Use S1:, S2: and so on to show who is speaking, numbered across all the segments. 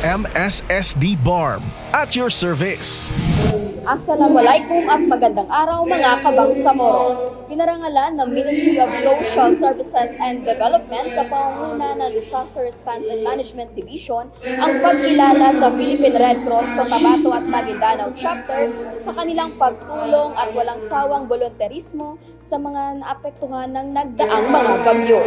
S1: MSSD BARM at your service.
S2: Assalamualaikum at magandang araw mga kabangsamoro. Pinarangalan ng Ministry of Social Services and Development sa pangunguna ng Disaster Response and Management Division ang pagkilala sa Philippine Red Cross Cotabato at Maguindanao Chapter sa kanilang pagtulong at walang sawang volunteerismo sa mga naapektuhan ng nagdaang mga bagyo.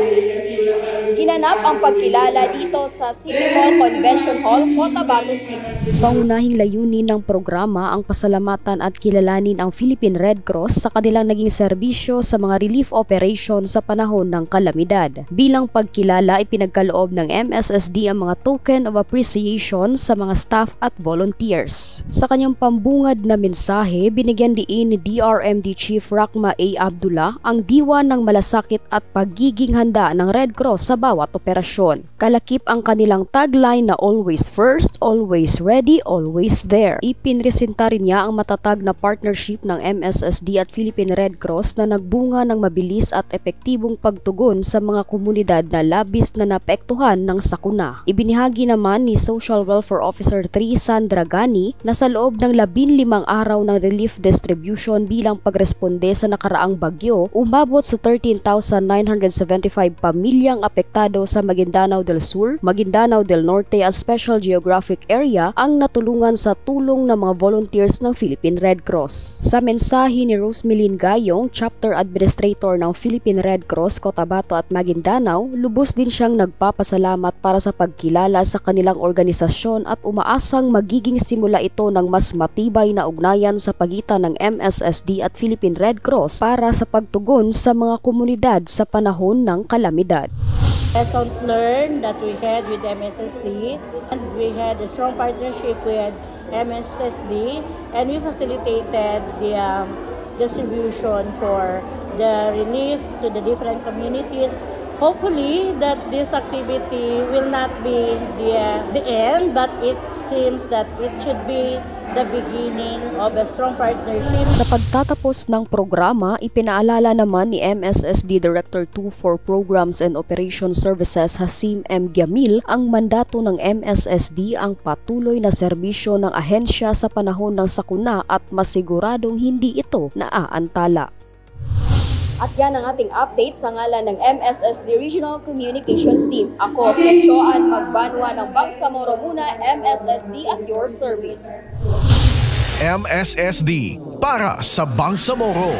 S2: Ginanap ang pagkilala dito sa City Hall Convention Hall, Cotabato City.
S3: Pangunahing layunin ng programa ang pasalamatan at kilalanin ang Philippine Red Cross sa kanilang naging serbisyo sa mga relief operation sa panahon ng kalamidad. Bilang pagkilala, ipinagkaloob ng MSSD ang mga token of appreciation sa mga staff at volunteers. Sa kanyang pambungad na mensahe, binigyan diin ni DRMD Chief Rahma A. Abdullah ang diwa ng malasakit at pagiging handa ng Red Cross sa bawat operasyon. Kalakip ang kanilang tagline na always first, always ready, always there. Ipinresenta rin niya ang matatag na partnership ng MSSD at Philippine Red Cross na nagbunga ng mabilis at epektibong pagtugon sa mga komunidad na labis na naapektuhan ng sakuna. Ibinahagi naman ni Social Welfare Officer 3 Sandra Gani na sa loob ng 15 araw ng relief distribution bilang pagresponde sa nakaraang bagyo, umabot sa 13,975 pamilyang apektado sa Maguindanao del Sur, Maguindanao del Norte at Special Geographic Area ang natulungan sa tulong ng mga volunteers ng Philippine Red Cross. Sa mensahe ni Rosemeline Gayong, Chapter Administrator ng Philippine Red Cross Cotabato at Maguindanao, lubos din siyang nagpapasalamat para sa pagkilala sa kanilang organisasyon at umaasang magiging simula ito ng mas matibay na ugnayan sa pagitan ng MSSD at Philippine Red Cross para sa pagtugon sa mga komunidad sa panahon ng kalamidad.
S4: Lesson learned that we had with MSSD, and we had a strong partnership with MSSD, and we facilitated the distribution for the relief to the different communities. Hopefully that this activity will not be the end, but it seems that it should be the beginning of a strong partnership.
S3: Sa pagtatapos ng programa, ipinaalala naman ni MSSD Director 2 for Programs and Operation Services Hasim M. Giamil ang mandato ng MSSD ang patuloy na serbisyo ng ahensya sa panahon ng sakuna at masiguradong hindi ito naaantala.
S2: At yan ang ating update sa ngalan ng MSSD Regional Communications Team. Ako si Joan Magbanwa ng Bangsamoro Muna, MSSD at your service.
S1: MSSD para sa Bangsamoro.